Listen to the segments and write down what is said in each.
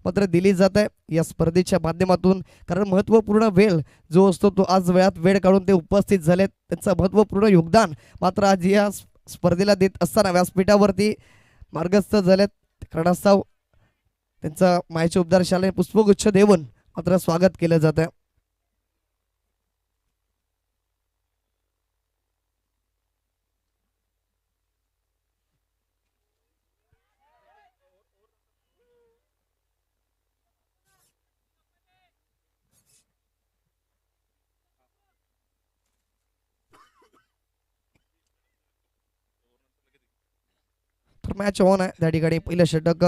मात्र दिली जात आहे या स्पर्धेच्या माध्यमातून, कारण महत्त्वपूर्ण वेळ जो असतो तो आज वेळात वेळ काढून ते उपस्थित झालेत. त्यांचं महत्त्वपूर्ण योगदान मात्र आज या स्पर्धेला देत असताना व्यासपीठावरती मार्गस्थ झालेत. कारणास्तव त्यांचा मायेचे उबदार शालेय पुष्पगुच्छ देऊन मात्र स्वागत केलं जात आहे. तर मॅच ऑन आहे त्या ठिकाणी. पहिलं षटक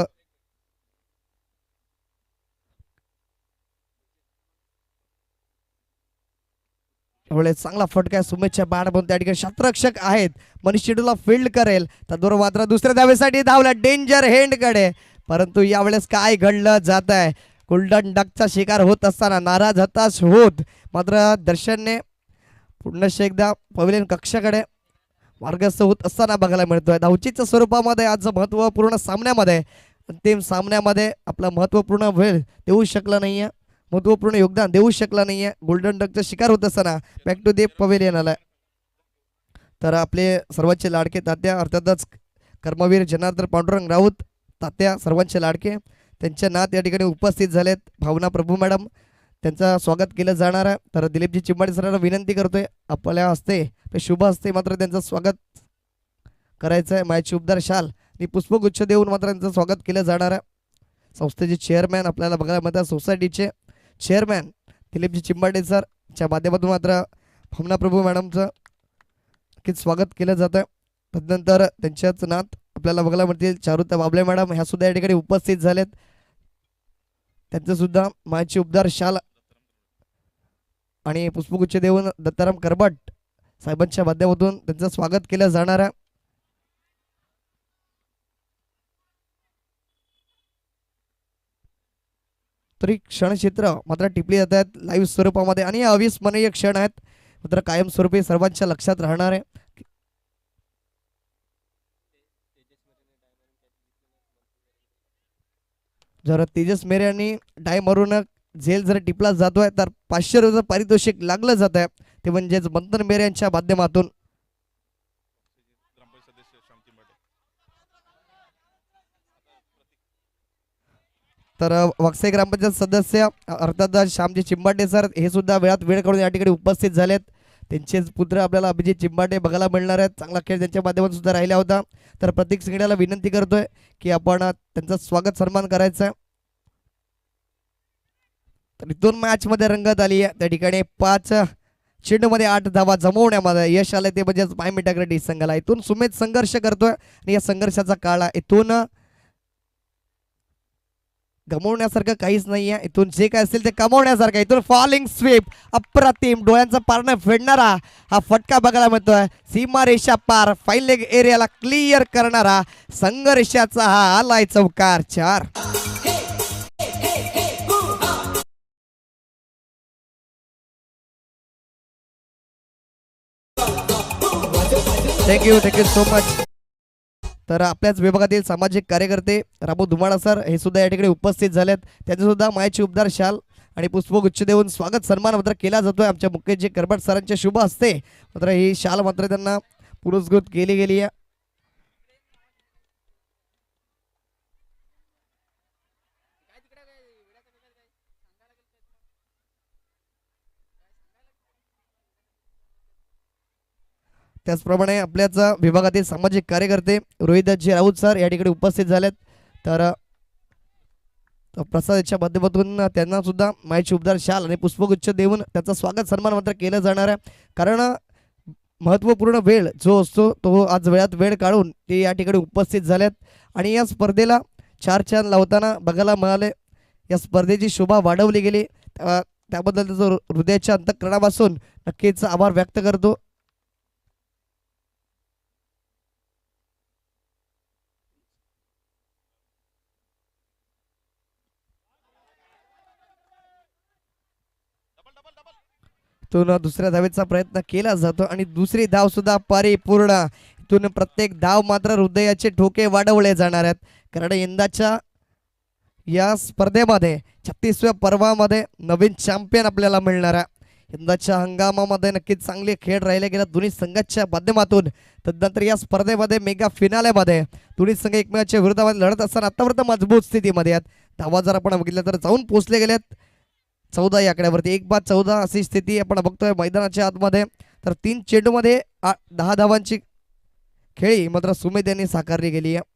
चांगला फटका सुमेशच्या बॅट पण त्या ठिकाणी क्षेत्ररक्षक आहेत. मनीष चेडूला फील्ड करेल तर मात्र दुसऱ्या धावेसाठी धावला डेंजर हेंड कडे, परंतु यावेळेस काय घडलं जात आहे. गोल्डन डकचा शिकार होत असताना नाराज हताश होत मात्र दर्शनने पुन्हा एकदा पवेलियन कक्षाकडे मार्गस्थ होत असताना बघायला मिळतोय. धावचीच्या स्वरूपामध्ये आज महत्त्वपूर्ण सामन्यामध्ये अंतिम सामन्यामध्ये आपला महत्त्वपूर्ण वेळ देऊ शकला नाहीये, महत्त्वपूर्ण योगदान देऊ शकला नाहीये. गोल्डन डकचा शिकार होत असताना बॅक टू द पवेलियन आलाय. तर आपले सर्वांचे लाडके तात्या अर्थातच कर्मवीर जनार्दन पांडुरंग राऊत तात्या सर्वांचे लाडके, त्यांच्या नात या ठिकाणी उपस्थित झालेत. भावना प्रभू मॅडम, त्यांचं स्वागत केलं जाणार आहे. तर दिलीपजी चिंबाडे सरांना विनंती करतोय आपल्या हस्ते ते शुभ हस्ते मात्र त्यांचं स्वागत करायचं आहे. मायची उबदार शाल आणि पुष्पगुच्छ देऊन मात्र त्यांचं स्वागत केलं जाणार आहे. संस्थेचे चेअरमॅन आपल्याला बघायला मिळतात, सोसायटीचे चेअरमॅन दिलीपजी चिंबाडे सरच्या माध्यमातून मात्र भावना प्रभू मॅडमचं नक्कीच स्वागत केलं जातं. तदनंतर त्यांच्याच नात आपल्याला बघायला मिळतील चारुता बाबले मॅडम, ह्या सुद्धा या ठिकाणी उपस्थित झालेत. त्यांचं सुद्धा मायची उबदार शाल आणि पुष्पगुच्छ देऊन दत्ताराम करबट साहेबांच्या माध्यमातून त्यांचं स्वागत केलं जाणार आहे. तरी क्षणचित्र मात्र टिपली जात आहेत लाईव्ह स्वरूपामध्ये आणि अविस्मरणीय क्षण आहेत मात्र कायमस्वरूपी सर्वांच्या लक्षात राहणार आहे. जर तेजस मेरे यांनी डाय मारून झेल जर टिपला जातोय तर 500 रुपये पारितोषिक लागलं जात आहे, ते म्हणजेच मंथन मेरे यांच्या माध्यमातून. तर वक्से ग्रामपंचायत सदस्य अर्थात श्यामजी चिंबाटे सर हे सुद्धा वेळात वेळ काढून या ठिकाणी उपस्थित झालेत. त्यांचेच पुत्र आपल्याला अभिजित चिंबाटे बघायला मिळणार आहेत. चांगला खेळ त्यांच्या माध्यमातून सुद्धा राहिला होता. तर प्रत्येक सिंगड्याला विनंती करतोय की आपण त्यांचा स्वागत सन्मान करायचा आहे. तर इथून मॅच मध्ये रंगत आली आहे. त्या ठिकाणी 5 चेंडूमध्ये 8 धावा जमवण्यामध्ये यश आले ते म्हणजेच माय मिठागरेडी संघाला. इथून सुमेध संघर्ष करतोय आणि या संघर्षाचा काळ इथून गमवण्यासारखं काहीच नाहीये. इथून जे काय असेल ते कमवण्यासारखं. इथून फॉलिंग स्वीप अप्रतिम डोळ्यांचा पारणं फेडणारा हा फटका बघायला मिळतोय. सीमारेषा पार फाईन लेग एरियाला क्लिअर करणारा संघर्षाचा हा आलाय चौकार 4. Thank you so much. तर आपल्याच विभागातील सामाजिक कार्यकर्ते रामू धुमाळा सर हे सुद्धा या ठिकाणी उपस्थित झालेत. त्यांचे सुद्धा मायची उबदार शाल आणि पुष्पगुच्छ देऊन स्वागत सन्मान मात्र केला जातोय. आमच्या मुख्यजी करबट सरांच्या शुभ हस्ते मात्र ही शाल मात्र त्यांना पुरस्कृत केली गेली आहे. त्याचप्रमाणे आपल्याच विभागातील सामाजिक कार्यकर्ते रोहितजी राऊत सर या ठिकाणी उपस्थित झालेत. तर प्रसादाच्या माध्यमातून त्यांना सुद्धा मायची उबदार शाल आणि पुष्पगुच्छ देऊन त्याचं स्वागत सन्मान मात्र केलं जाणार आहे. कारण महत्त्वपूर्ण वेळ जो असतो तो आज वेळात वेळ काढून ते या ठिकाणी उपस्थित झालेत आणि या स्पर्धेला 4 चांद लावताना बघायला मिळाले. या स्पर्धेची शोभा वाढवली गेली, त्याबद्दल त्याचं हृदयाच्या अंतःकरणापासून नक्कीच आभार व्यक्त करतो. दुसऱ्या धावेचा प्रयत्न केला जातो आणि दुसरी धाव सुद्धा परिपूर्ण. इथून प्रत्येक धाव मात्र हृदयाचे ठोके वाढवले जाणार आहेत, कारण या स्पर्धेमध्ये 36व्या पर्वामध्ये नवीन चॅम्पियन आपल्याला मिळणार आहे. यंदाच्या हंगामामध्ये नक्कीच चांगले खेळ राहिले गेले दोन्ही संघाच्या माध्यमातून. तदनंतर या स्पर्धेमध्ये मेगा फिनालेमध्ये दोन्ही संघ एकमेकांच्या विरोधामध्ये लढत असताना आतापर्यंत मजबूत स्थितीमध्ये आहेत. धावा जर आपण बघितलं तर जाऊन पोहोचले गेलेत 14 या आकड्यावरती. 1-14 अशी स्थिती आपण बघतोय मैदानाच्या आतमध्ये. तर 3 चेंडूमध्ये 10 धावांची खेळी मात्र सुमेध यांनी साकारली गेली आहे.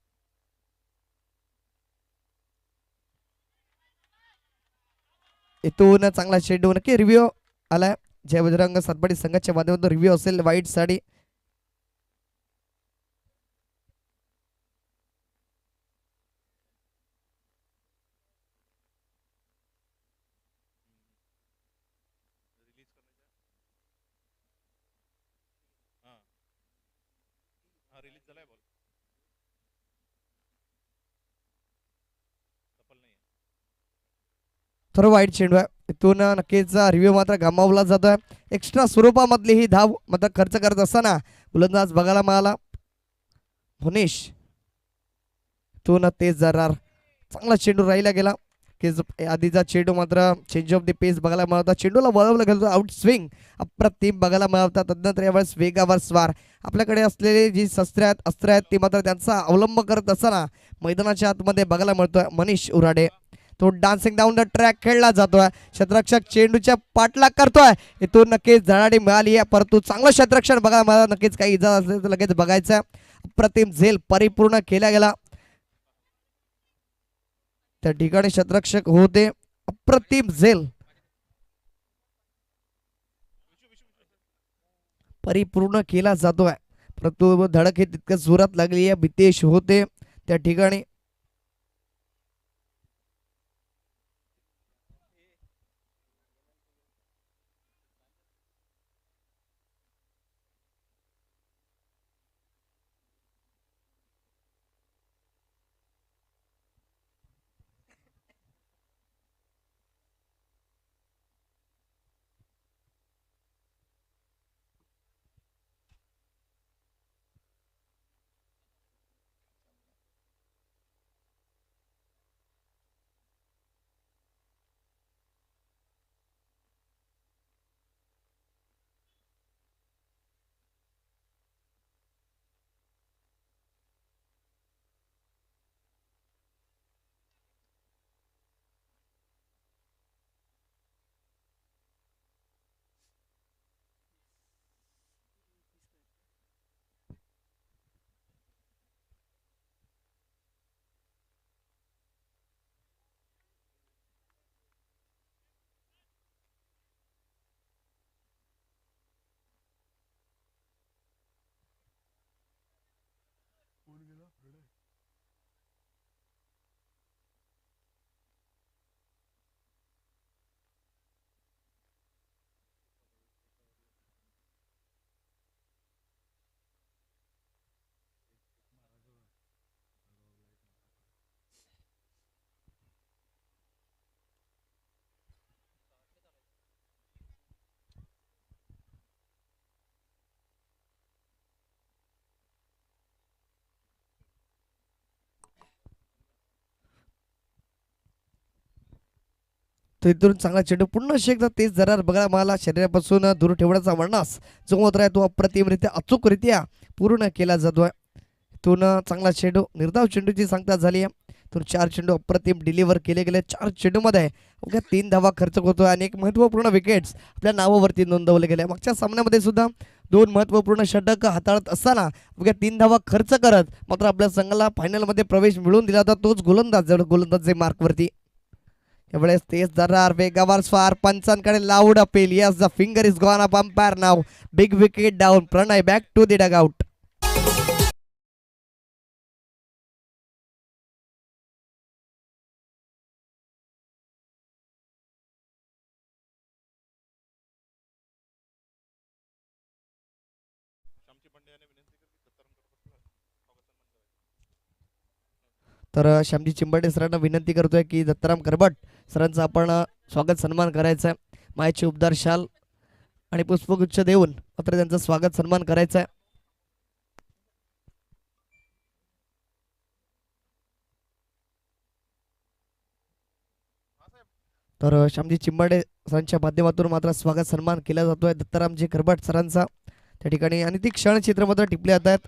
इथून चांगला चेंडू नक्की रिव्ह्यू आलाय. जय बजरंग सातपाडी संघाच्या माध्यमातून रिव्ह्यू असेल वाईट साठी. तर वाईट चेंडू आहे. इथून नक्कीच रिव्ह्यू मात्र गमावला जातोय. एक्स्ट्रा स्वरूपामधली ही धाव मात्र खर्च करत असताना गोलंदाज बघायला मिळाला मुनीश. इथून तेज जरार चांगला चेंडू राहिला गेला की आधीचा चेंडू मात्र चेंज ऑफ द पेस बघायला मिळवता. चेंडूला वळवलं गेलं आउट स्विंग अप्रतिम बघायला मिळवता. तदनंतर यावेळेस वेगावर स्वार आपल्याकडे असलेली जी शस्त्रे आहेत अस्त्र आहेत ती मात्र त्यांचा अवलंब करत असताना मैदानाच्या आतमध्ये बघायला मिळतोय मनीष उराडे. तो डान्सिंग डाऊन द ट्रॅक खेळला जातोय. क्षेत्ररक्षक चेंडूच्या पाठलाग करतोय. इथून नक्कीच धडाडी मिळाली आहे परंतु चांगलं क्षेत्ररक्षण बघायला मिळालं. नक्कीच काही इजा असले तर लगेच बघायचं. अप्रतिम झेल परिपूर्ण केला गेला. त्या ठिकाणी क्षेत्ररक्षक होते. अप्रतिम झेल परिपूर्ण केला जातोय परंतु धडक हे तितकं जोरात लागली आहे. बितेश होते त्या ठिकाणी. तर इथून चांगला चेंडू पुन्हा एकदा तेज जरार बघायला मला शरीरापासून दूर ठेवण्याचा वर्णास जो मात्र आहे तो अप्रतिमरित्या अचूकरित्या पूर्ण केला जातोय. इथून चांगला चेंडू निर्धाव चेंडूची सांगता झाली आहे. तर 4 चेंडू अप्रतिम डिलिव्हर केले गेले. 4 चेंडूमध्ये अवघ्या 3 धावा खर्च होतोय आणि एक महत्त्वपूर्ण विकेट्स आपल्या नावावरती नोंदवले गेले. मागच्या सामन्यामध्ये सुद्धा 2 महत्त्वपूर्ण षटक हाताळत असताना अवघ्या 3 धावा खर्च करत मात्र आपल्या संघाला फायनलमध्ये प्रवेश मिळवून दिला होता तोच गोलंदाज मार्कवरती. यावेळेस तेज दरार वेगावर स्वार पंचांकडे loud appeal. Yes the finger is gone up umpire नाव. Big wicket down. Pranay back to the dugout. तर श्यामजी चिंबर्डे सरांना विनंती करतोय की दत्ताराम करबट सरांचा आपण स्वागत सन्मान करायचा आहे. मायचे उपदार शाल आणि पुष्पगुच्छ देऊन मात्र त्यांचं स्वागत सन्मान करायचा आहे. तर श्यामजी चिंबाडे सरांच्या माध्यमातून मात्र स्वागत सन्मान केला जातोय दत्तारामजी खरबट सरांचा त्या ठिकाणी आणि ती क्षण चित्र मात्र टिपले जात आहेत.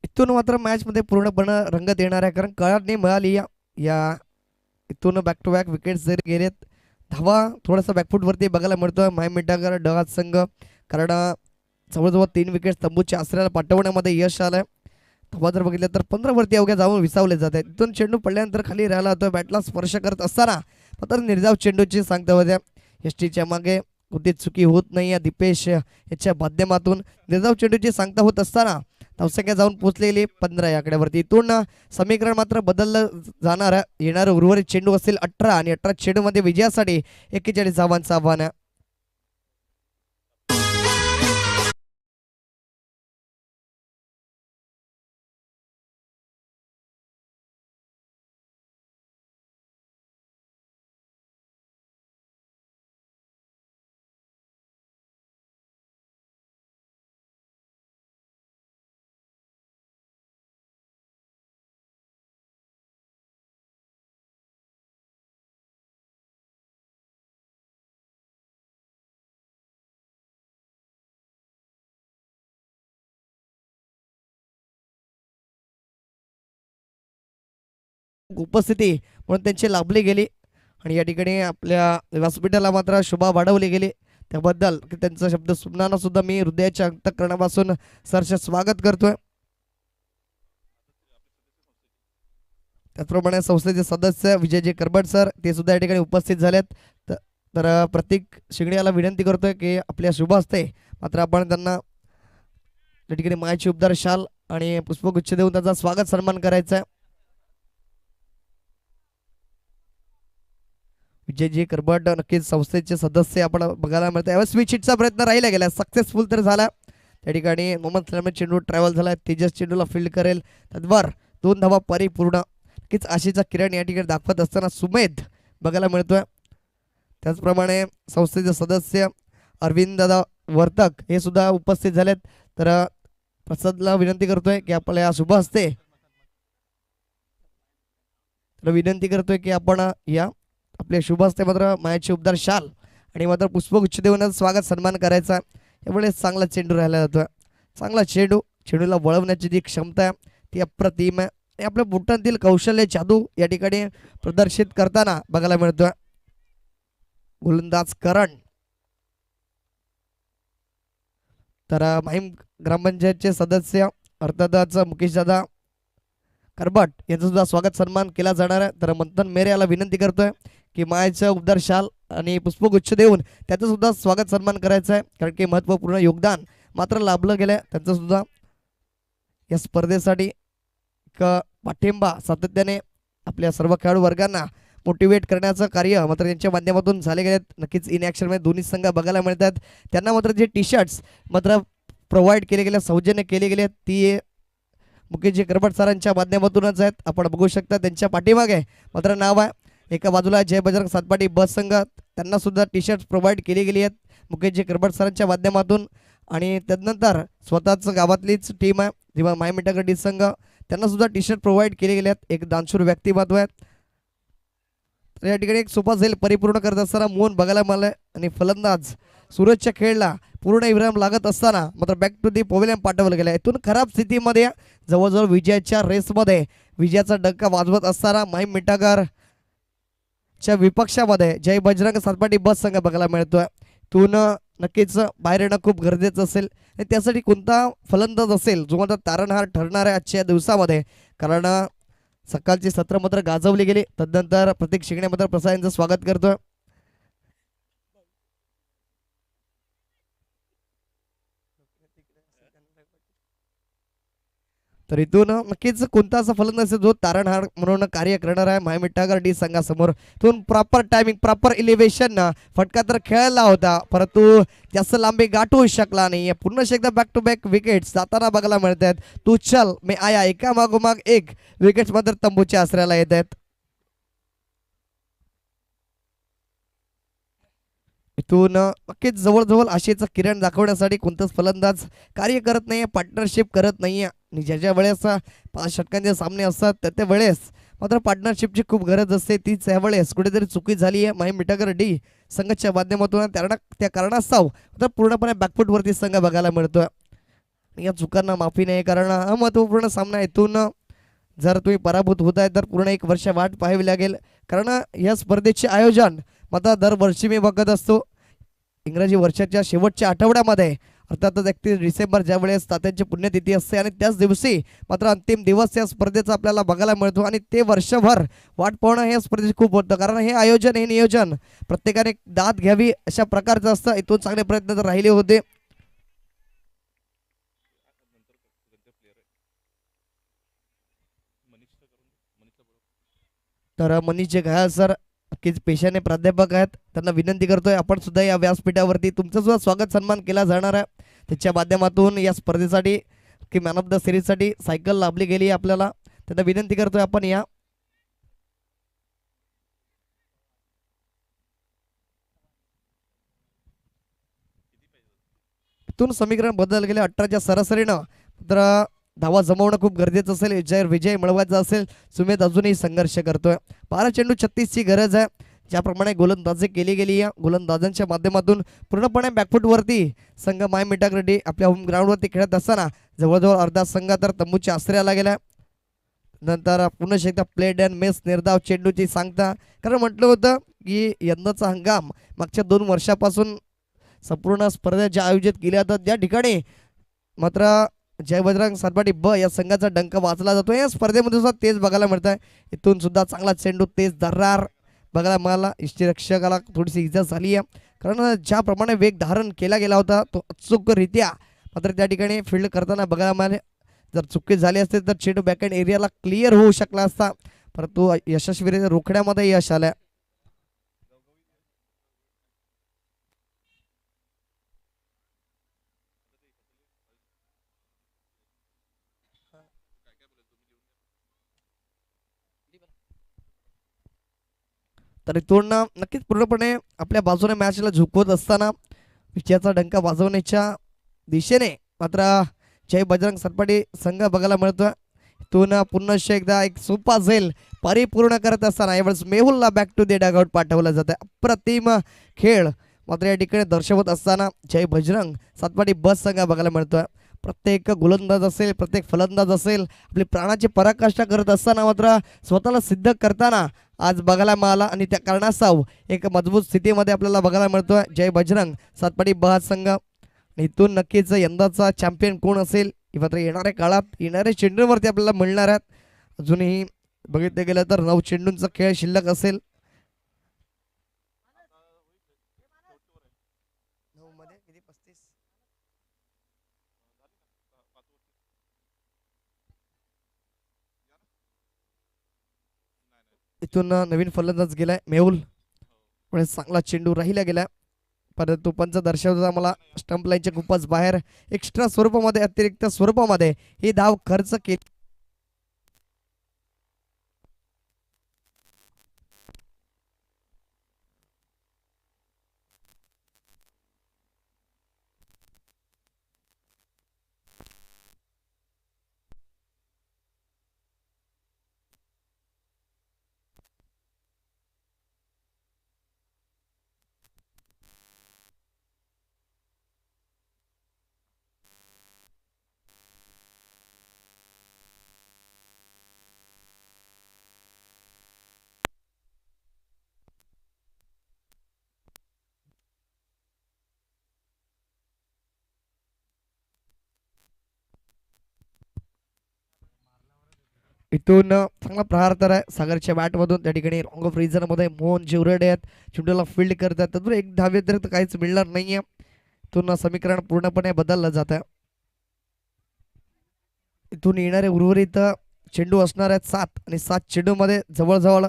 इथून मात्र मॅच मध्ये पूर्णपणे रंगत येणार आहे कारण कळत नाही मिळाली या इथून बॅक टू बॅक विकेट्स जरी गेलेत धावा थोडासा बॅकफूट वरती बघायला मिळतोय माय मिठागर डहात संघ कारण जवळजवळ 3 विकेट्स तंबूच्या आसऱ्याला पाठवण्यामध्ये यश आलंय. धावा जर बघितलं तर 15 वरती अवघ्या जाऊन विसावले जात आहेत. इथून चेंडू पडल्यानंतर खाली राहिला होता बॅटला स्पर्श करत असताना मात्र निर्धाव चेंडूची सांगता होत्या एसटीच्या मागे कुठे चुकी होत नाही या दीपेश याच्या माध्यमातून निर्धाव चेंडूची सांगता होत असताना धावसंख्या जाऊन पोहोचलेली 15 या आकड्यावरती. इथून समीकरण मात्र बदललं जाणार येणार उर्वरित चेंडू असेल 18 आणि 18 चेंडूमध्ये विजयासाठी 41 धावांचं आव्हान आहे. उपस्थिती म्हणून त्यांची लाभली गेली आणि या ठिकाणी आपल्या व्यासपीठाला मात्र शोभा वाढवली गेली त्याबद्दल त्यांचा शब्द सुमनानं सुद्धा मी हृदयाच्या अंतःकरणापासून सरचे स्वागत करतोय. त्याचप्रमाणे संस्थेचे सदस्य विजयजी करबट सर ते सुद्धा या ठिकाणी उपस्थित झालेत. तर प्रतीक शिंगडे विनंती करतोय की आपल्या शुभ हस्ते मात्र आपण त्यांना त्या ठिकाणी मायाची उपदार शाल आणि पुष्पगुच्छ देऊन त्यांचा स्वागत सन्मान करायचा आहे. विजयजी करबट नक्कीच संस्थेचे सदस्य आपण बघायला मिळतात. यावेळेस स्विच प्रयत्न राहिला गेला सक्सेसफुल तर झाला त्या ठिकाणी मोहम्मद सलामी चेंडू ट्रॅव्हल झाला तेजस चेंडूला फील्ड करेल तद्वार 2 धावा परिपूर्ण नक्कीच आशेचा किरण या ठिकाणी दाखवत असताना सुमेध बघायला मिळतोय. त्याचप्रमाणे संस्थेचे सदस्य अरविंद दादा वर्तक हे सुद्धा उपस्थित झालेत. तर प्रसादला विनंती करतोय की आपल्या शुभ हस्ते विनंती करतोय की आपण या आपले शुभ हस्ते मात्र मायाची उपदार शाल आणि मात्र पुष्पगुच्छ देऊन स्वागत सन्मान करायचा. यामुळे चांगला चेंडू राहिला जातोय. चांगला चेंडूला वळवण्याची जी क्षमता आहे ती अप्रतिम आहे. आपल्या बुटांतील कौशल्य जादू या ठिकाणी प्रदर्शित करताना बघायला मिळतोय. गोलंदाज करण तर माहीम ग्रामपंचायतचे सदस्य अर्थातच मुकेश दादा करबट यांचं सुद्धा स्वागत सन्मान केला जाणार आहे. तर मंथन मेरे याला विनंती करतोय की मायाचं उपदार शाल आणि पुष्पगुच्छ देऊन त्याचं सुद्धा स्वागत सन्मान करायचं आहे कारण की महत्त्वपूर्ण योगदान मात्र लाभलं गेलं त्यांचं सुद्धा या स्पर्धेसाठी पाठिंबा सातत्याने आपल्या सर्व खेळाडू वर्गांना मोटिवेट करण्याचं कार्य मात्र त्यांच्या माध्यमातून झाले गेले. नक्कीच इन ॲक्शनमध्ये दोन्ही संघ बघायला मिळतात. त्यांना मात्र जे टी शर्ट्स मात्र प्रोव्हाइड केले गेले सौजन्य केले गेले ती मुकेशजी करबट सरांच्या माध्यमातूनच आहेत. आपण बघू शकता त्यांच्या पाठीमागे मात्र नाव आहे. एका बाजूला जय बजरंग सातपाटी बस संघ त्यांना सुद्धा टी शर्ट्स प्रोव्हाइड केली गेली आहेत मुकेशजी करबट सरांच्या माध्यमातून आणि त्यानंतर स्वतःच गावातलीच टीम आहे जेव्हा माय मिठागर डी संघ त्यांना सुद्धा टी शर्ट प्रोव्हाइड केले गेले आहेत. एक दानशूर व्यक्तिमत्व आहेत. तर या ठिकाणी एक सोपा झेल परिपूर्ण करत असताना मोहन बघायला मिळालाय आणि फलंदाज सूरजच्या खेळला पूर्ण विराम लागत असताना मात्र बॅक टू दी पवेलियन पाठवलं गेलं. इथून खराब स्थितीमध्ये जवळजवळ विजयाच्या रेसमध्ये विजयाचा डंका वाजवत असताना माहीम मिठागरच्या विपक्षामध्ये जय बजरंग सातपाटी बस संघ बघायला मिळतोय. इथून नक्कीच बाहेर येणं खूप गरजेचं असेल आणि त्यासाठी कोणता फलंदाज असेल जो मात्र तारणहार ठरणार आहे आजच्या दिवसामध्ये कारण सकाळची सत्र मात्र गाजवली गेली. तदनंतर प्रतीक शिंगणे मात्र प्रसाद यांचं स्वागत करतोय. तर इथून नक्कीच कोणता असा फलंदाज जो तारणहार म्हणून कार्य करणार आहे माय मिठागर डी संघासमोर. इथून प्रॉपर टायमिंग प्रॉपर इलिव्हेशन फटका तर खेळला होता परंतु जास्त लांबी गाठू शकला नाही. पूर्ण एकदा बॅक टू बॅक विकेट्स जाताना बघायला मिळत आहेत. तू चल मी आया एका मागोमाग एक विकेट्स मात्र तंबूच्या आसऱ्याला येत आहेत. इथून नक्कीच जवळजवळ आशेचा किरण दाखवण्यासाठी कोणताच फलंदाज कार्य करत नाहीये, पार्टनरशिप करत नाहीये. आणि ज्या ज्या वेळेस 5 षटकांचे सामने असतात त्या वेळेस मात्र पार्टनरशिपची खूप गरज असते. तीच यावेळेस कुठेतरी चुकी झाली आहे माही मिठागर डी संघाच्या माध्यमातून. त्या कारणास्तव तर पूर्णपणे बॅकफुटवरती संघ बघायला मिळतोय. या चुकांना माफी नाही, कारण हा महत्त्वपूर्ण सामना इथून जर तुम्ही पराभूत होत आहे तर पूर्ण 1 वर्ष वाट पाहावी लागेल. कारण या स्पर्धेचे आयोजन मात्र दरवर्षी मी बघत असतो इंग्रजी वर्षाच्या शेवटच्या आठवड्यामध्ये, अर्थातच 31 डिसेंबर ज्या वेळेस तात्यांची पुण्यतिथी असते आणि त्याच दिवशी मात्र अंतिम दिवस या स्पर्धेचा आपल्याला बघायला मिळतो. आणि ते वर्षभर वाट पाहणं हे स्पर्धेचे खूप होतं, कारण हे आयोजन हे नियोजन प्रत्येकाने दाद घ्यावी अशा प्रकारचं असतं. इथून चांगले प्रयत्न तर राहिले होते. तर मनीष जे घायल सर नक्कीच पेशाने प्राध्यापक आहेत, त्यांना विनंती करतोय आपण सुद्धा या व्यासपीठावरती तुमचं सुद्धा स्वागत सन्मान केला जाणार आहे. त्याच्या माध्यमातून या स्पर्धेसाठी की मॅन ऑफ द सिरीजसाठी सायकल लाभली गेली आहे आपल्याला. त्यांना विनंती करतोय आपण या. इथून समीकरण बदल गेले 18च्या सरासरीनं. तर धावा जमवणं खूप गरजेचं असेल, विजय मिळवायचा असेल. सुमेध अजूनही संघर्ष करतोय. 12 चेंडू 36ची गरज आहे. ज्याप्रमाणे गोलंदाजी केली गेली या गोलंदाजांच्या माध्यमातून पूर्णपणे बॅकफुटवरती संघ माय मिठागरेड्डी आपल्या होम ग्राउंडवरती खेळत असताना जवळजवळ अर्धा संघ तर तंबूच्या आश्रयाला गेला. नंतर पुन्हा एकदा प्लेड अँड मिस निर्धाव चेंडूची सांगता, कारण म्हटलं होतं की यंदाचा हंगाम मागच्या 2 वर्षापासून संपूर्ण स्पर्धा ज्या आयोजित केल्या जातात त्या ठिकाणी मात्र जय बजरंग सातपाटी ब या संघाचा डंक वाचला जातो. या स्पर्धेमध्ये सुद्धा तेच बघायला मिळत आहे. इथून सुद्धा चांगला चेंडू तेज दर्रार बघायला मिळाला. यष्टीरक्षकाला थोडीशी इजा झाली आहे, कारण ज्याप्रमाणे वेग धारण केला गेला होता तो अचूकरित्या मात्र त्या ठिकाणी फील्ड करताना बघायला मिळाले. जर चुकी झाली असते तर चेंडू बॅकहँड एरियाला क्लिअर होऊ शकला असता, परंतु यशस्वीरित्या रोखण्यामध्ये यश आलं. तर इथून नक्कीच पूर्णपणे आपल्या बाजूने मॅचला झुकवत असताना विजयाचा डंका वाजवण्याच्या दिशेने मात्र जय बजरंग सतपाटी संघ बघायला मिळतोय. इथून पुन्हा एकदा एक सोपा झेल परिपूर्ण करत असताना यावेळेस मेहुलला बॅक टू द डगआउट पाठवलं जातं. अप्रतिम खेळ मात्र या ठिकाणी दर्शवत असताना जय बजरंग सातपाटी बस संघ बघायला मिळतोय. प्रत्येक गोलंदाज असेल, प्रत्येक फलंदाज असेल, आपली प्राणाची पराकाष्ठा करत असताना मात्र स्वतःला सिद्ध करताना आज बघायला मिळाला. आणि त्या कारणास्तव एक मजबूत स्थितीमध्ये आपल्याला बघायला मिळतोय जय बजरंग सातपाटी ब संघ. इथून नक्कीच यंदाचा चॅम्पियन कोण असेल मात्र येणाऱ्या काळात येणाऱ्या चेंडूवरती आपल्याला मिळणार आहेत. अजूनही बघितलं गेलं तर 9 चेंडूंचा खेळ शिल्लक असेल. इथून नवीन फलंदाज गेलाय मेहुल, चांगला चेंडू राहिला गेला, परंतु पंच दर्शवता मला स्टंप लाईनच्या खूपच बाहेर एक्स्ट्रा स्वरूपामध्ये अतिरिक्त स्वरूपामध्ये ही धाव खर्च केली. इथून चांगला प्रहार तर आहे सागरच्या बॅटमधून. त्या ठिकाणी रॉंग ऑफ रिझन मध्ये मोहन जिवरडे आहेत, चेंडूला फील्ड करतात. त्यातून एक धाव व्यतिरिक्त काहीच मिळणार नाहीये. इथून समीकरण पूर्णपणे बदललं जात आहे. इथून येणारे उर्वरित चेंडू असणार आहेत 7 आणि 7 चेंडूमध्ये जवळजवळ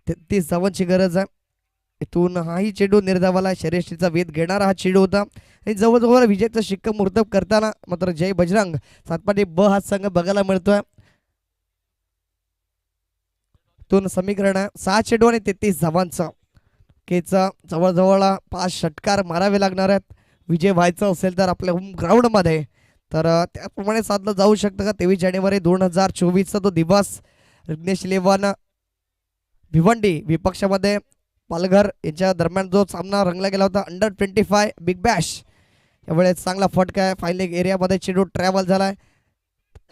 33 धावांची गरज आहे. इथून हाही चेंडू निर्धावाला शर्यतीचा वेध घेणारा हा चेंडू होता आणि जवळजवळ विजयाचं शिक्कामोर्तब करताना मात्र जय बजरंग सातपाटी ब हा संघ बघायला मिळतोय. इथून समीकरण 6 चेंडू आणि 33 धावांचं. केच जवळजवळ 5 षटकार मारावे लागणार आहेत विजय व्हायचं असेल तर आपल्या होम ग्राउंडमध्ये. तर त्याप्रमाणे साधलं जाऊ शकतं का 23 जानेवारी 2024चा तो दिवस. विघ्नेश इलेव्हन भिवंडी विपक्षामध्ये पालघर यांच्या दरम्यान जो सामना रंगला गेला होता अंडर-25 बिग बॅश. यावेळेस चांगला फटका आहे फायनल एरियामध्ये चेंडू ट्रॅव्हल झालाय.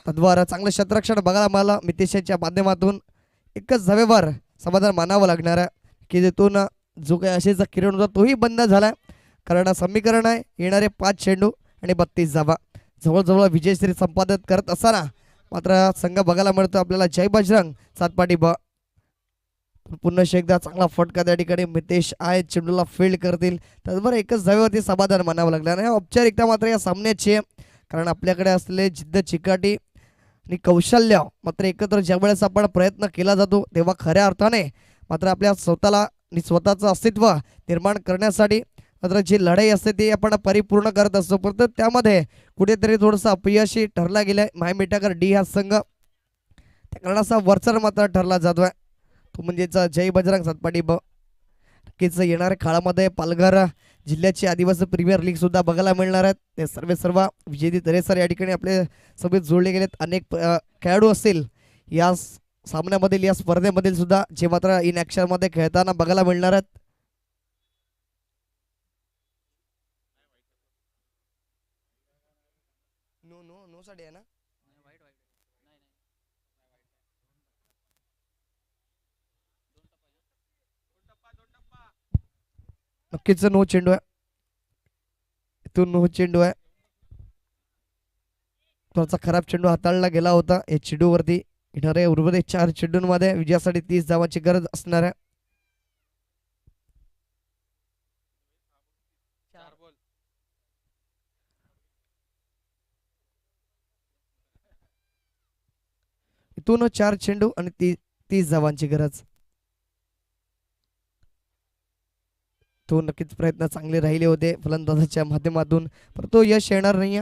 तद्वारा चांगलं क्षेत्ररक्षण बघायला मला मितेशच्या माध्यमातून एकच धावेवर समाधान मानावं लागणार आहे की जिथून जो काही असेचा किरण होता तोही बंद झालाय. कारण समीकरण आहे येणारे 5 चेंडू आणि 32 धावा. जवळजवळ विजयश्री संपादित करत असताना मात्र संघ बघायला मिळतो आपल्याला जय बजरंग सातपाटी ब. पुन्हा एकदा चांगला फटका त्या ठिकाणी मितेश आहे चेंडूला फील्ड करतील. त्याचबरोबर एकच धावेवरती समाधान मानावं लागणार आहे. औपचारिकता मात्र या सामन्याची कारण आपल्याकडे असलेले जिद्द चिकाटी आणि कौशल्य मात्र एकत्र ज्यावेळेस आपण प्रयत्न केला जातो तेव्हा खऱ्या अर्थाने मात्र आपल्या स्वतःला आणि स्वतःचं अस्तित्व निर्माण करण्यासाठी मात्र जी लढाई असते ती आपण परिपूर्ण करत असतो. परंतु त्यामध्ये कुठेतरी थोडंसं अपयशी ठरला गेलाय मायमिटाकर डी हा संघ. त्या कारणाचा वरचढ मात्र ठरला जातोय तो म्हणजेच जय बजरंग सातपाटी ब. नक्कीच येणाऱ्या काळामध्ये पालघर जिल्ह्याची आदिवासी प्रीमियर लीग सुद्धा बघायला मिळणार आहेत. ते सर्व विजेती तरेसर या ठिकाणी आपले सोबत जोडले गेलेत. अनेक खेळाडू असतील या सामन्यामधील या स्पर्धेमधील सुद्धा जे मात्र इन ॲक्शनमध्ये खेळताना बघायला मिळणार आहेत. नो नो नो साठी आहे ना. नक्कीच नो चेंडू आहे. इथून नो चेंडू आहे. थोडासा खराब चेंडू हाताळला गेला होता. या चेंडूवरती येणारे उर्वरित 4 चेंडूंमध्ये विजयासाठी 30 धावांची गरज असणार आहे. इथून 4 चेंडू आणि 30 धावांची गरज. तो नक्कीच प्रयत्न चांगले राहिले होते फलंदाजाच्या माध्यमातून परंतु यश येणार नाहीये.